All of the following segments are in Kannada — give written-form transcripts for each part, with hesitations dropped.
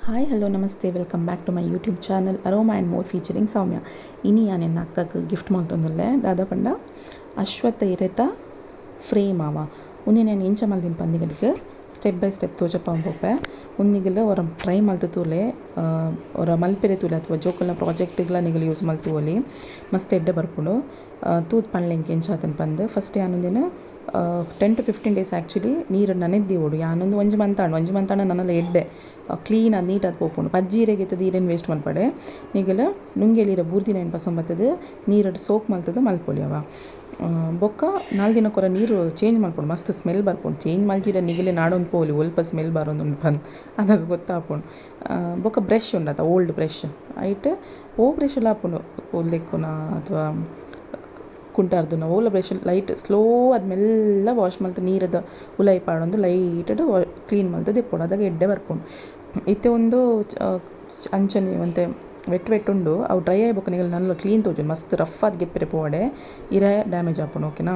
ಹಾಯ್ ಹಲೋ ನಮಸ್ತೆ welcome back to my YouTube channel aroma and more featuring Soumya. ಇನಿ ನಾನು ನನ್ನ ಅಕ್ಕಗೆ ಗಿಫ್ಟ್ ಮಾಡ್ತಂದಲ್ಲೇ ದಾದ ಅಶ್ವತ್ಥ ಇರೆತ ಫ್ರೇಮ್ ಆವ ಉಂದಿ ನಾನು ಎಂಚ ಮಲ್ದಿನ ಪಂದಿಗಳಿಗೆ ಸ್ಟೆಪ್ ಬೈ ಸ್ಟೆಪ್ ತೋಜಪ್ಪ ಪೋಪೆ ಒಂದಿಗೆಲ್ಲ ಅವರ ಟ್ರೈ ಮಲ್ತು ತೂಲೆ ಅವರ ಮಲ್ಪೆರೆ ತೂಲೆ ಅಥವಾ ಜೋಕಲ್ನ ಪ್ರಾಜೆಕ್ಟ್ಗಳ ನಿಗಲು ಯೂಸ್ ಮಲ್ತುವಲಿ ಮಸ್ತ್ ಎಡ್ಡೆ ಬರ್ಪುಂಡು ತೂತ್ ಪಣ್ಲೆಂಗೆ ಎಂಚಾತನ ಪಂದು ಫಸ್ಟ್ ಯಾನೊಂದಿನ 10 to 15 days ಆ್ಯಕ್ಚುಲಿ ನೀರು ನನೆದ್ದಿ ಓಡು ಯಾನೊಂದು ಒಂಜಿ ಮಂತಾಂಡ ನನ್ನೆಲ್ಲ ಎಡ್ಡೆ ಕ್ಲೀನ್ ಅದು ನೀಟಾಗಿ ಪೋಪುಂಡು ಪಜ್ಜೀರೆಗೆ ನೀರೇನು ವೇಸ್ಟ್ ಮಲ್ಪಡೆ ನೀಗಲ ನುಂಗೆಲೀರ ಬೂರ್ದಿನ ಏನು ಪಸಂದ್ ಬರ್ತದೆ ನೀರು ಸೋಕ್ ಮಲ್ತದ ಮಲ್ಪೊಲಿ ಅವ ಬೊಕ್ಕ 4 ದಿನಕ್ಕೊರ ನೀರು ಚೇಂಜ್ ಮಾಡ್ಕೊಂಡು ಮಸ್ತ್ ಸ್ಮೆಲ್ ಬರ್ಪುಂಡು ಚೇಂಜ್ ಮಲ್ತಿರ ನಿಗಲೆ ನಾಡೊಂದು ಪೋಲಿ ಒಲ್ಪ ಸ್ಮೆಲ್ ಬರೋದು ಬಂದು ಅದಾಗ ಗೊತ್ತಾಪುಂಡು ಬೊಕ್ಕ ಬ್ರಷ್ ಉಂಡತ ಓಲ್ಡ್ ಬ್ರಷ್ ಐಟ್ ಬ್ರಷ್ ಎಲ್ಲ ಹಾಪುಂಡು ಕೂದಲೆಕ್ಕುನ ಅಥವಾ ಕುಂಟಾರ್ದುನ ಓಲ ಬ್ರಷ್ ಲೈಟ್ ಸ್ಲೋ ಅದು ಮೆಲ್ಲ ವಾಶ್ ಮಲ್ತು ನೀರದ ಉಲಾಯಿ ಪಾಡೊಂದು ಲೈಟಡ್ ಕ್ಲೀನ್ ಮಲ್ತದ್ದು ಇಪ್ಪುಡು ಅದಾಗ ಎಡ್ಡೆ ಬರ್ಪುಂಡು ಇತ್ತೆ ಒಂದು ಅಂಚನೆ ಒಂತೆ ವೆಟ್ ಉಂಡು ಅವು ಡ್ರೈ ಆಯ್ಬೇಕು ನಿಗಲು ನಲ್ಲ ಕ್ಲೀನ್ ತೋಜುಂಡು ಮಸ್ತ್ ರಫ್ ಆದ್ ಗೆಪ್ಪರೆ ಪೋಡೆ ಇರ ಡ್ಯಾಮೇಜ್ ಆಪುಂಡು ಓಕೆನಾ.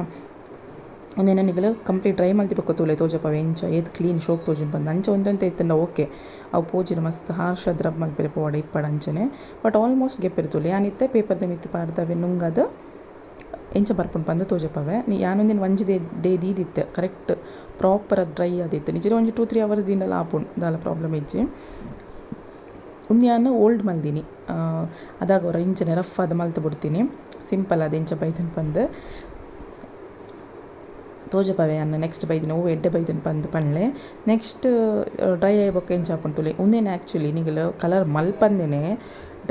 ಒಂದೇನ ನಿಗಲು ಕಂಪ್ಲೀಟ್ ಡ್ರೈ ಮಲ್ತಿಬೇಕು ತೂಲೆ ತೋಜಪ್ಪ ಎಂಚ ಏತ್ ಕ್ಲೀನ್ ಶೋಕ್ ತೋಜುಂಡು ಬಂದು ಅಂಚೆ ಒಂದೊಂದು ಎತ್ತಂಡ ಓಕೆ ಅವು ಪೋಜಿನ ಮಸ್ತ್ ಹಾರ್ಷ್ ಅದು ರಬ್ ಮಲ್ಪೆರೆ ಪೋಡೆ ಇಪ್ಪಡು ಅಂಚನೆ ಬಟ್ ಆಲ್ಮೋಸ್ಟ್ ಗೆಪ್ಪರೆ ತೂಲೆ ಯಾನಿತ್ತೆ ಪೇಪರ್ದ ಮಿತ್ತು ಪಾಡ್ದವೆ ನುಂಗದು ಎಂಚ ಬರ್ಪುಂಡು ಪಂದು ತೋಜಪ್ಪವೆ ಯಾನೊಂದಿನ ಒಂಜಿ ಡೇ ದೀದಿತ್ತೆ ಕರೆಕ್ಟ್ ಪ್ರಾಪರ್ ಅದು ಡ್ರೈ ಆದಿತ್ತು ನಿಜ ಒಂಜಿ 2-3 hours ದಿಂದೆಲ್ಲ ಆಪುಂಡು ದಾಲ ಪ್ರಾಬ್ಲಮ್ ಇಜ್ಜಿ ಒಂದು ನಾನು ಓಲ್ಡ್ ಮಲ್ದಿನಿ ಅದಾಗ ಅವರ ಇಂಚನೆ ರಫ್ ಅದು ಮಲ್ತು ಬಿಡ್ತೀನಿ ಸಿಂಪಲ್ ಅದು ಎಂಚ ಬೈದನ್ ಪಂದು ತೋಜಪವೆ ಅನ್ನ ನೆಕ್ಸ್ಟ್ ಬೈದಿನ ಎಡ್ಡೆ ಬೈದನ್ ಪಂದು ಪಣ್ಲೆ ನೆಕ್ಸ್ಟ್ ಡ್ರೈ ಆಯ್ಬೇಕು ಎಂಚ ಹಾಪುಂಡು ತುಲೆ ಒಂದೇನು ಆ್ಯಕ್ಚುಲಿ ನಿಗಲು ಕಲರ್ ಮಲ್ಪಂದೇನೆ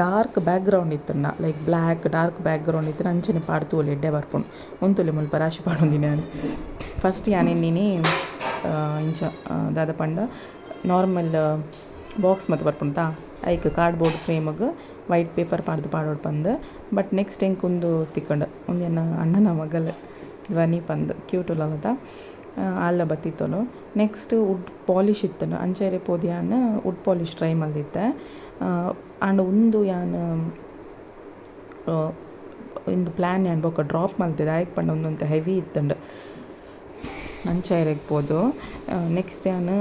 ಡಾರ್ಕ್ ಬ್ಯಾಕ್ಗ್ರೌಂಡ್ ಇತ್ತನ್ನ ಲೈಕ್ ಬ್ಲ್ಯಾಕ್ ಡಾರ್ಕ್ ಬ್ಯಾಕ್ಗ್ರೌಂಡ್ ಇತ್ತು ಅಂಚನೆ ಪಾಡ್ತು ಒಲಿ ಎಡ್ಡೆ ಬರ್ಪುಂಡು ಒಂತೊಲೆ ಮುಲ್ಪ ರಾಶಿ ಪಾಡೊಂದಿನಿ ನಾನು ಫಸ್ಟ್ ಯಾನೆನ್ನಿನಿ ಇಂಚ ದಾದ ಪಂಡ ನಾರ್ಮಲ್ ಬಾಕ್ಸ್ ಮತ್ತು ಬರ್ಪುಂಡು ಐಕ್ ಕಾರ್ಡ್ಬೋರ್ಡ್ ಫ್ರೇಮ್ಗೆ ವೈಟ್ ಪೇಪರ್ ಪಾಡೋಡು ಪಂದು ಬಟ್ ನೆಕ್ಸ್ಟ್ ಎಂಕೊಂದು ತಿಕ್ಕಂಡು ಒಂದೇನು ಅಣ್ಣನ ಮಗಲ್ ಧ್ವನಿ ಪಂದು ಕ್ಯೂಟ್ ಉಲ್ಲದ ಅಲ್ಲ ಬತ್ತಿತ್ತನು ನೆಕ್ಸ್ಟ್ ವುಡ್ ಪಾಲಿಶ್ ಇತ್ತನು ಅಂಚೆರೆ ಪೋದಿ ಯಾನು ವುಡ್ ಪಾಲಿಶ್ ಟ್ರೈ ಮಲ್ದಿತ್ತೆ ಆಂಡ ಒಂದು ಯಾನು ಇಂದು ಪ್ಲ್ಯಾನ್ ಯಾನ್ ಬೊಕ್ಕ ಡ್ರಾಪ್ ಮಲ್ತಿದ್ದೆ ಆಯ್ಕೆ ಪಂಡ ಒಂದೊಂದು ಹೆವಿ ಇತ್ತಂಡು ಅಂಚೆರೆಗೆ ಪೋದು ನೆಕ್ಸ್ಟ್ ಯಾನು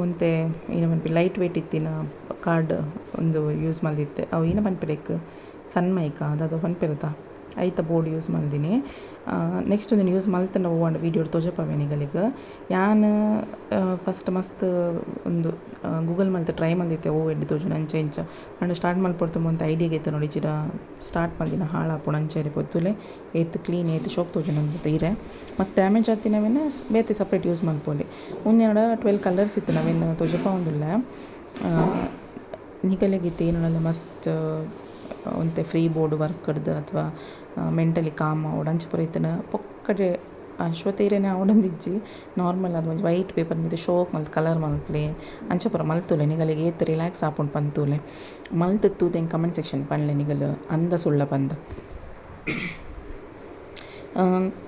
ಒಂತೆ ಏನು ಮನ್ಪಿ ಲೈಟ್ ವೇಟ್ ಇತ್ತಿನ ಕಾರ್ಡ್ ಒಂದು ಯೂಸ್ ಮಲ್ದಿತ್ತೆ ಅವು ಏನು ಪನ್ಪಿರಕ್ಕೆ ಸನ್ಮೈಕ ಅದು ಪನ್ಪಿರುತ್ತ ಐತ ಬೋರ್ಡ್ ಯೂಸ್ ಮಲ್ದಿನಿ ನೆಕ್ಸ್ಟ್ ಒಂದು ಯೂಸ್ ಮಲ್ತಂಡ ಹೋಗೋಣ ವೀಡಿಯೋ ತೋಜಪ್ಪವೆ ನಿಗಲಿಗೆ ಯಾನು ಫಸ್ಟ್ ಮಸ್ತ್ ಒಂದು ಗೂಗಲ್ ಮಲ್ತು ಟ್ರೈ ಮಲ್ದಿತ್ತೆ ಎಡ್ಡೆ ತೋಜುನ ಅಂಚೆ ಇಂಚ ಅಂಡ್ ಸ್ಟಾರ್ಟ್ ಮಲ್ಪಡ್ತು ಒಂದು ಐಡಿಯಾಗೆ ಇತ್ತು ನೋಡಿ ಚಿರ ಸ್ಟಾರ್ಟ್ ಮಲ್ದಿನ ಹಾಳಾಪುಣ ಅಂಚೆರಿ ಪೊತ್ತುಲೆ ಏತ್ ಕ್ಲೀನ್ ಏತ್ ಶೋಕ್ ತೋಜುನ ಅಂತ ಇರೆ ಮಸ್ತ್ ಡ್ಯಾಮೇಜ್ ಆತಿನವೇನು ಬೇತೆ ಸಪ್ರೇಟ್ ಯೂಸ್ ಮಲ್ಪೊಲಿ ಒಂದೆರಡು 12 ಕಲರ್ಸ್ ಇತ್ತು ನಾವೇನು ತೋಜಪ್ಪ ಒಂದಿಲ್ಲ ನಿಗಲಿಗಿತ್ತು ಏನಲ್ಲ ಮಸ್ತ್ ಒಂತೆ ಫ್ರೀ ಬೋರ್ಡ್ ವರ್ಕ್ ಕಡ್ದು ಅಥವಾ ಮೆಂಟಲಿ ಕಾಮ್ ಆವಡು ಅಂಚೆ ಪೂರ ಇತ್ತನ ಪೊಕ್ಕಡೆ ಅಶ್ವತ್ಥೇರೇನೆ ಆವಡೊಂದಿಜ್ಜಿ ನಾರ್ಮಲ್ ಅದು ಒಂದು ವೈಟ್ ಪೇಪರ್ మీద ಶೋಕ್ ಮಲ್ತು ಕಲರ್ ಮಲ್ಪಲೆ ಅಂಚೆ ಪೂರ ಮಲ್ತುಲೆ ನಿಗಲಿಗೆ ಏತ್ ರಿಲ್ಯಾಕ್ಸ್ ಆಪುಂಡು ಪಂತೂಲೆ ಮಲ್ತು ತೂದೆಂಗೆ ಕಮೆಂಟ್ ಸೆಕ್ಷನ್ ಪಣ್ಲೆ ನಿಗಲು ಅಂದ ಸುಳ್ಳ ಪಂದು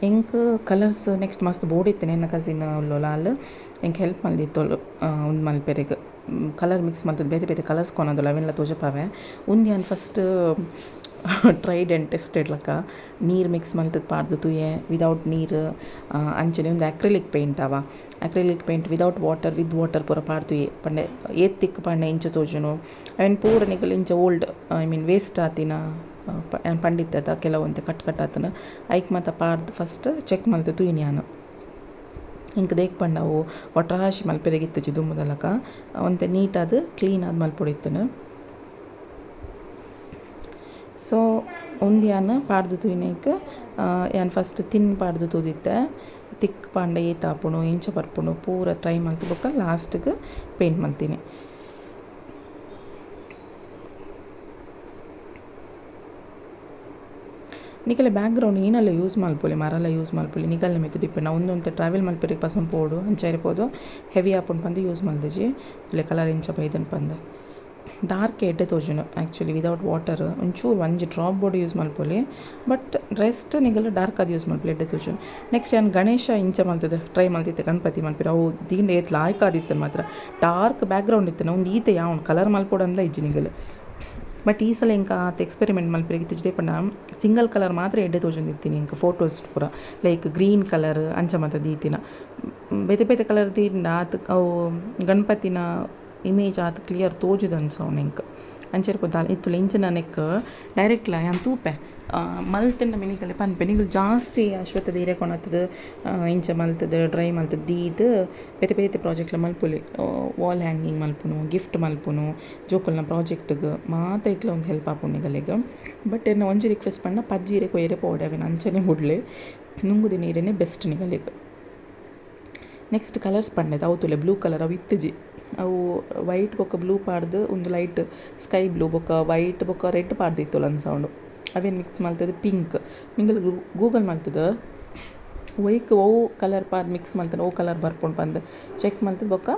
ಎಂಕ್ ಕಲರ್ಸ್ ನೆಕ್ಸ್ಟ್ ಮಸ್ತ್ ಬೋರ್ಡ್ ಇತ್ತೇನೆ ನನ್ನ ಕಸಿನ್ ಉಳ್ಳೋಲಾಲ್ ಎಂಕ್ ಹೆಲ್ಪ್ ಮಲ್ದಿತ್ತೋಳು ಒಂದು ಮಲ್ಪೆರೆಗೆ ಕಲರ್ ಮಿಕ್ಸ್ ಮಲ್ತದ್ದು ಬೇತೆ ಬೇತೆ ಕಲರ್ಸ್ ಕೊನೋದಲ್ಲ ಅವೆಲ್ಲ ತೋಜಪ್ಪವೆ ಒಂದು ನಾನು ಫಸ್ಟ್ ಟ್ರೈಡ್ ಆ್ಯಂಡ್ ಟೆಸ್ಟೆಡ್ ಲಕ್ಕ ನೀರು ಮಿಕ್ಸ್ ಮಲ್ತದ್ದು ಪಾಡ್ದು ತುಯೆ ವಿದೌಟ್ ನೀರು ಅಂಚನೆ ಒಂದು ಅಕ್ರಿಲಿಕ್ ಪೇಂಟ್ ಅವ acrylic paint without water with water ಪೂರ ಪಾಡ್ದು ಪಂಡೆ ಏತ್ ತಿಕ್ಕು ಪಂಡೆ ಇಂಚ ತೋಜುನು ಅವೇನು ಪೂರ ನಿಗಲು ಇಂಚ ಓಲ್ಡ್ ಐ ಮೀನ್ ವೇಸ್ಟ್ ಆತಿನ ಪಂಡಿತ್ತದ ಕೆಲವೊಂದು ಕಟ್ ಆತನ ಐಕ್ ಮತ್ತು ಪಾಡ್ದು ಫಸ್ಟ್ ಚೆಕ್ ಮಲ್ತು ತುಯಿನಿ ನಾನು ಇಂಕ ದೇಕ್ ಪಂಡವು ಒಟ್ರಾಶಿ ಮಲ್ಪೆರೆಗಿತ್ತು ದುಮ್ಮದಲಕ ಒಂತೆ ನೀಟಾದ ಕ್ಲೀನ್ ಆದ ಮಲ್ಪೊಡಿತ್ತನು ಸೊ ಒಂದು ಯಾನು ಪಾಡ್ದು ತುಯಿನೇಕ್ ಯಾನು ಫಸ್ಟ್ ತಿನ್ ಪಾಡ್ದು ತೂದಿತ್ತೆ ತಿಕ್ ಪಾಂಡ ಏತಾಪುಣು ಇಂಚ ಬರ್ಪುಣು ಪೂರ ಟ್ರೈ ಮಲ್ತು ಬೊಕ್ಕ ಲಾಸ್ಟ್ಗೆ ಪೇಂಟ್ ಮಲ್ತೀನಿ ನಿಕಲೆ ಬ್ಯಾಕ್ಗ್ರೌಂಡ್ ಏನೆಲ್ಲ ಯೂಸ್ ಮಲ್ಪೊಲಿ ಮರೆಲ್ಲ ಯೂಸ್ ಮಲ್ಪೊಲಿ ನಿಕಲ್ನ ಮಿತ್ತು ಡಿಪೆಂಡ್ ಒಂದೊಂದು ಟ್ರಾವೆಲ್ ಮಲ್ಪೆರಿಗೆ ಪಸಂದ್ ಪೋಡು ಅಂಚೆರೆ ಪೋದು ಹೆವಿ ಆಪುಂಡು ಪಂದು ಯೂಸ್ ಮಲ್ದಿಜಿ ಇಲ್ಲೆ ಕಲರ್ ಇಂಚ ಬೈದನ್ ಪಂದು ಡಾರ್ಕ್ ಎಡ್ಡೆ ತೋಜುನು ಆ್ಯಕ್ಚುಲಿ ವಿದೌಟ್ ವಾಟರ್ ಒಂಚೂರು ಒಂಜಿ ಡ್ರಾಪ್ ಬೋರ್ಡ್ ಯೂಸ್ ಮಲ್ಪೊಲಿ ಬಟ್ ರೆಸ್ಟ್ ನಿಗಲು ಡಾರ್ಕ್ ಅದು ಯೂಸ್ ಮಲ್ಪೊಲಿ ಎಡ್ಡೆ ತೋಜುನು ನೆಕ್ಸ್ಟ್ ನಾನು ಗಣೇಶ ಇಂಚ ಮಲ್ತದೆ ಟ್ರೈ ಮಲ್ತಿದ್ದೆ ಗಣಪತಿ ಮಲ್ಪಿರ ಅವು ದೀಂಡ ಏತ್ ಲಾಯ್ಕ್ ಆದಿತ್ತು ಮಾತ್ರ ಡಾರ್ಕ್ ಬ್ಯಾಕ್ಗ್ರೌಂಡ್ ಇತ್ತು ಒಂದು ಈತೆ ಯಾವನು ಕಲರ್ ಮಲ್ಪೊಡು ಅಂದ ಇಜ್ಜಿ ನಿಗಲು ಬಟ್ ಈ ಸಲ ಇಂಕ ಆತ ಎಕ್ಸ್ಪೆರಿಮೆಂಟ್ ಮಲ್ಪೆರೆಗಿತ್ತು ಇಜ್ಜೆ ಪಂಡ ಸಿಂಗಲ್ ಕಲರ್ ಮಾತ್ರ ಎಡ್ಡೆ ತೋಜೊಂದಿತ್ತೀನಿ ಇಂಕ ಫೋಟೋಸ್ ಪೂರ ಲೈಕ್ ಗ್ರೀನ್ ಕಲರ್ ಅಂಚ ಮಾತ ದೀತಿನ ಬೇತೆ ಬೇತೆ ಕಲರ್ ದಿಂದ ಆತ ಅವು ಗಣಪತಿನ ಇಮೇಜ್ ಆತು ಕ್ಲಿಯರ್ ತೋಜುದು ಅನ್ಸವ್ ನೆಂಕ್ ಅಂಚೆರ್ ಪುದಾಲ್ ಇತ್ತುಲ ಇಂಚಿನ ನೆಕ್ ಡೈರೆಕ್ಟ್ಲ ಯಾನ್ ತೂಪೆ ಮಲ್ತಿನ ಮಿನಿಕಲೆ ಪನ್ಪೆ ನಿಗಲು ಜಾಸ್ತಿ ಅಶ್ವತ್ಥದ ಹೀರೆ ಕೊಣತ್ತದು ಇಂಚ ಮಲ್ತದು ಡ್ರೈ ಮಲ್ತದು ದೀದು ಬೇತೆ ಬೇತೆ ಪ್ರಾಜೆಕ್ಟ್ಲ ಮಲ್ಪೊಲಿ ವಾಲ್ ಹ್ಯಾಂಗಿಂಗ್ ಮಲ್ಪುನು ಗಿಫ್ಟ್ ಮಲ್ಪುನು ಜೋಕುಲ್ನ ಪ್ರಾಜೆಕ್ಟ್ಗೆ ಮಾತ ಇಕ್ಲ ಒಂದು ಹೆಲ್ಪ್ ಆಪುಂಡು ನಿಗಲಿಗೆ ಬಟ್ ಎನ್ನ ಒಂಜಿ ರಿಕ್ವೆಸ್ಟ್ ಪಂಡ ಪಜ್ಜೀರೆ ಕೊಯ್ರೆ ಪೋಡೆ ಅವೇನು ಅಂಚನೆ ಬುಡ್ಲೆ ನುಂಗುದು ನೀರೇನೆ ಬೆಸ್ಟ್ ನಿಗಲಿಗೆ. ನೆಕ್ಸ್ಟ್ ಕಲರ್ಸ್ ಪಂಡೆದು ಅವು ತುಲೆ ಬ್ಲೂ ಕಲರ್ ಅವು ಇತ್ತಿಜಿ ಅವು ವೈಟ್ ಬೊಕ್ಕ ಬ್ಲೂ ಪಾಡ್ದು ಒಂದು ಲೈಟ್ ಸ್ಕೈ ಬ್ಲೂ ಬೊಕ್ಕ ವೈಟ್ ಬೊಕ್ಕ ರೆಡ್ ಪಾಡ್ದಿತ್ತುಲ್ಲ ಅನ್ಸೌಂಡು ಅವೇನು ಮಿಕ್ಸ್ ಮಲ್ತದ್ದು ಪಿಂಕ್ ನಿಂಗಲ್ ಗೂಗಲ್ ಮಲ್ತದ ಒಯ್ಕ್ ಓ ಕಲರ್ ಪಾಡ್ ಮಿಕ್ಸ್ ಮಲ್ತದ ಓ ಕಲರ್ ಬರ್ಪುಂಡು ಬಂದು ಚೆಕ್ ಮಲ್ತದ ಬೊಕ್ಕ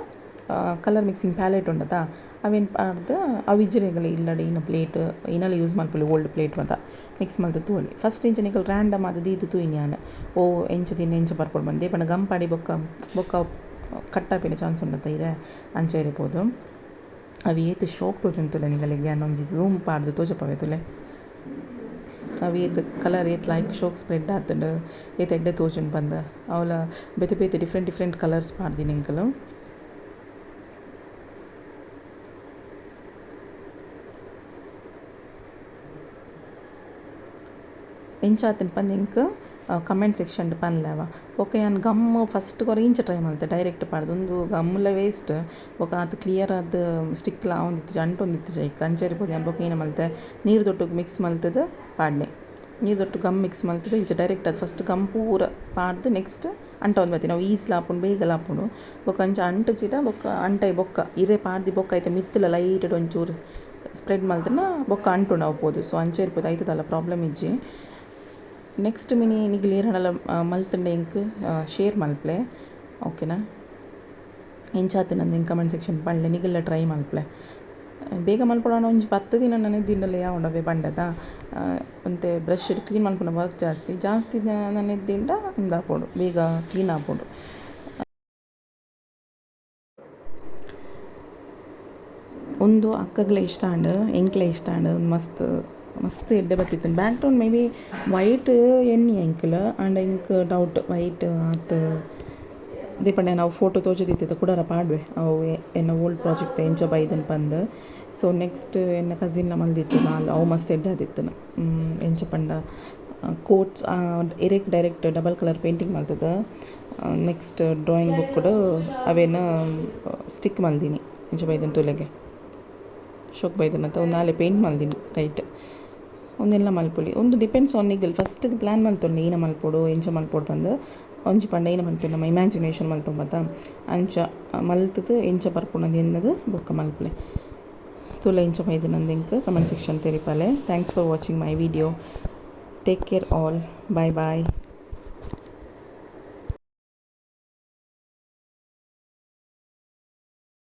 ಕಲರ್ ಮಿಕ್ಸಿಂಗ್ ಪ್ಯಾಲೆಟ್ ಉಂಡದ ಅವೇನು ಪಾಡ್ದು ಅವು ಇಜ್ಜಿರೆಗಲ ಇಲ್ಲಡೆ ಇನ್ನು ಪ್ಲೇಟ್ ಇನ್ನೆಲ್ಲ ಯೂಸ್ ಮಲ್ಪೊಲಿ ಓಲ್ಡ್ ಪ್ಲೇಟ್ ಮತ ಮಿಕ್ಸ್ ಮಲ್ತದ ತೂಲಿ ಫಸ್ಟ್ ಇಂಚ ನಿಗಲ್ ರ್ಯಾಂಡಮ್ ಆದ ದೀದು ತೂಯಿನಿ ನಾನು ಓ ಎಂಚ ತಿನ್ನು ಎಂಚ ಬರ್ಪುಂಡು ಬಂದು ದೇಪಂಡ ಗಂಪಾಡಿ ಬೊಕ್ಕ ಕಟ್ಟಾಪಿನ ಚಾನ್ಸ್ ಉಂಡತ್ತ ಇರೆ ಅಂಚೆ ಇರ್ಬೋದು ಅವು ಏತು ಶೋಕ್ ತೋಜುಂತುಲೆ ನಿಗಲಿಗೆ ಅನ್ನೊಂಜಿ ಝೂಮ್ ಪಾಡ್ದು ತೋಜಪವೆ ತುಲೆ ಅವು ಏತು ಕಲರ್ ಏತ್ ಲೈಕ್ ಶೋಕ್ ಸ್ಪ್ರೆಡ್ ಆತುಂಡು ಏತು ಎಡ್ಡೆ ತೋಜುಂಡು ಬಂದು ಅವಳ ಬೇತೆ ಬೇತೆ ಡಿಫ್ರೆಂಟ್ ಕಲರ್ಸ್ ಪಾಡ್ದಿ ನಿಂಕಲು ಎಂಚಾತನ ಪಂದ್ ಇಂಕ್ ಕಮೆಂಟ್ ಸೆಕ್ಷನ್ ಪನ್ಲೆವ ಓಕೆ ನಾನು ಗಮ್ಮು ಫಸ್ಟ್ ಕೊರ ಇಂಚ ಟ್ರೈ ಮಲ್ತೆ ಡೈರೆಕ್ಟ್ ಪಾಡ್ದು ಒಂದು ಗಮ್ಮುಲ ವೇಸ್ಟ್ ಬೊಕ ಅದು ಕ್ಲಿಯರ್ ಆದ ಸ್ಟಿಕ್ಲ ಆವೊಂದಿತ್ತು ಅಂಟೊಂದಿತ್ತು ಜೈಕ್ ಅಂಚೆರಿಬೋದು ನಾನು ಬೊಕ ಏನು ಮಲ್ತೆ ನೀರು ದೊಟ್ಟುಗೆ ಮಿಕ್ಸ್ ಮಲ್ತದ ಪಾಡ್ನೆ ನೀರು ದೊಟ್ಟು ಗಮ್ ಮಿಕ್ಸ್ ಮಲ್ತದ ಇಂಚ ಡೈರೆಕ್ಟ್ ಅದು ಫಸ್ಟ್ ಗಮ್ ಪೂರ ಪಾಡ್ದು ನೆಕ್ಸ್ಟ್ ಅಂಟ ಒಂದು ಬತ್ತಿ ನಾವು ಈಸ್ಲಾಪುಂಡು ಬೇಗಲಾಪುಂಡು ಬೊಕ ಅಂಚ ಅಂಟುಜಿಡ ಬೊಕ ಅಂಟೈ ಬೊಕ್ಕ ಇರೆ ಪಾಡ್ದು ಬೊಕ್ಕ ಐತೆ ಮಿತ್ತಲ ಲೈಟ್ ಒಂಚೂರು ಸ್ಪ್ರೆಡ್ ಮಲ್ತನ ಬೊಕ್ಕ ಅಂಟುಂಡು ಅವಬೋದು ಸೊ ಅಂಚೆ ಇರ್ಬೋದು ಐತದಲ್ಲ ಪ್ರಾಬ್ಲಮ್ ಇಜ್ಜಿ ನೆಕ್ಸ್ಟ್ ಮಿನಿ ನಿಗಲು ಏರಡಲ ಮಲ್ತಂಡೆ ಇಂಕ್ ಶೇರ್ ಮಲ್ಪಲೆ ಓಕೆನಾ ಎಂಚಾತು ನಂದು ಇಂಕ್ ಕಮೆಂಟ್ ಸೆಕ್ಷನ್ ಪಂಡ್ಲೆ ನಿಗಲ್ಲ ಟ್ರೈ ಮಲ್ಪಲೆ ಬೇಗ ಮಲ್ಪೊಡೋಣ ಒಂಜಿ 10 ದಿನ ನನಗೆ ದಿನದಲ್ಲಿ ಯಾವೊಂಡವೆ ಪಂಡದ ಒಂತೆ ಬ್ರಷ್ ಕ್ಲೀನ್ ಮಲ್ಪುನ ವರ್ಕ್ ಜಾಸ್ತಿ ನನ್ನ ದಿಂಡ ಒಂದು ಹಾಪೋಡು ಬೇಗ ಕ್ಲೀನ್ ಹಾಪೋಡು ಒಂದು ಅಕ್ಕಗ್ಲೆ ಇಷ್ಟ ಆಂಡ್ ಎಂಕ್ಲೆ ಇಷ್ಟ ಆಂಡ್ ಮಸ್ತ್ ಎಡ್ಡೆ ಬತ್ತಿತ್ತು ಬ್ಯಾಕ್ಗ್ರೌಂಡ್ ಮೇ ಬಿ ವೈಟ್ ಎಣ್ಣೆ ಎಂಕ್ಲ ಆಂಡ್ ಎಂಕ್ ಡೌಟ್ ವೈಟ್ ಆತು ದೀಪಂಡೆ ನಾವು ಫೋಟೋ ತೋಜದಿತ್ತು ಕೂಡರ ಪಾಡ್ವೆ ಅವು ಎನ್ನ ಓಲ್ಡ್ ಪ್ರಾಜೆಕ್ಟ್ ಎಂಚ ಬೈದನ್ ಪಂದು ಸೊ ನೆಕ್ಸ್ಟ್ ಎನ್ನ ಕಸಿನ್ನ ಮಲ್ದಿತ್ತು ನಾಲ್ ಅವು ಮಸ್ತ್ ಎಡ್ಡೆ ಆದಿತ್ತು ಎಂಚ ಪಂಡ ಕೋಟ್ಸ್ ಎರೆಕ್ ಡೈರೆಕ್ಟ್ ಡಬಲ್ ಕಲರ್ ಪೇಂಟಿಂಗ್ ಮಲ್ತದ ನೆಕ್ಸ್ಟ್ ಡ್ರಾಯಿಂಗ್ ಬುಕ್ ಕೂಡ ಅವೇನು ಸ್ಟಿಕ್ ಮಲ್ದಿನಿ ಎಂಚ ಬೈದನ್ ತುಲೆಗೆ ಶೋಕ್ ಬೈದನ್ ಅಂತ ಒಂದು ನಾಳೆ ಪೇಂಟ್ ಮಲ್ದಿನಿ ಕೈಟ್ ಒಂದೆಲ್ಲ ಮಲ್ಪೊಲಿ ಒಂದು ಡಿಪೆಂಡ್ಸ್ ಆನ್ ನಿಗಲ್ ಫಸ್ಟ್ ಪ್ಲ್ಯಾನ್ ಮಲ್ತೊಂಡು ಏನ ಮಲ್ಪೊಡು ಎಂಚ ಮಲ್ಪೊಡು ಬಂದು ಒಂಜಿ ಪಂಡ ಏನ ಮಲ್ಪೆ ನಮ್ಮ ಇಮ್ಯಾಜಿನೇಷನ್ ಮಲ್ತೊಂಬತ್ತ ಅಂಚ ಮಲ್ತದು ಎಂಚ ಬರ್ಪುನದು ಎನ್ನದು ಬೊಕ್ಕ ಮಲ್ಪಲೆ ತುಲ ಎಂಚ ಬೈದನಂದು ಎಂಕ್ ಕಮೆಂಟ್ ಸೆಕ್ಷನ್ ತೆರಿಪಾಲೆ thanks for watching my video take care all bye